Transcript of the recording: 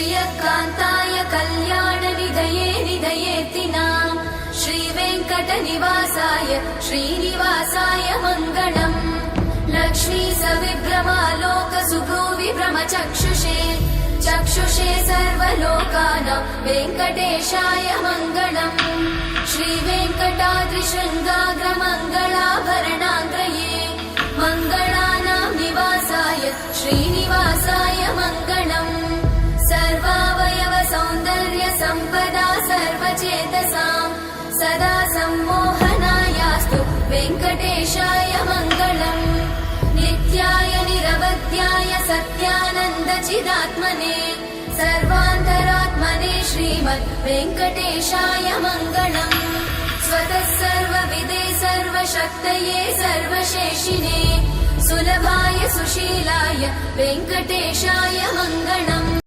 श्रियकान्ताय कल्याणनिधये निधयेतिनाम् श्रीवेङ्कटनिवासाय श्रीनिवासाय मङ्गलम् लक्ष्मी सविभ्रमालोक सुभ्रूविभ्रमचक्षुषे चक्षुषे सर्वलोकानां वेङ्कटेशाय मङ्गलम् श्रीवेङ्कटाद्रिशृङ्गाग्रमङ्गलाभरणाङ्गये मङ्गलानां निवासाय श्रीनिवासाय मङ्गलम् सर्वावयव सौन्दर्य सम्पदा सर्वचेतसां सदा सम्मोहनायास्तु वेङ्कटेशाय मङ्गलम् नित्याय निरवध्याय सत्यानन्दचिदात्मने सर्वान्तरात्मने श्रीमद् वेङ्कटेशाय मङ्गलम् स्वतः सर्वविदे सर्वशक्तये सर्वशेषिने सुलभाय सुशीलाय वेङ्कटेशाय मङ्गलम्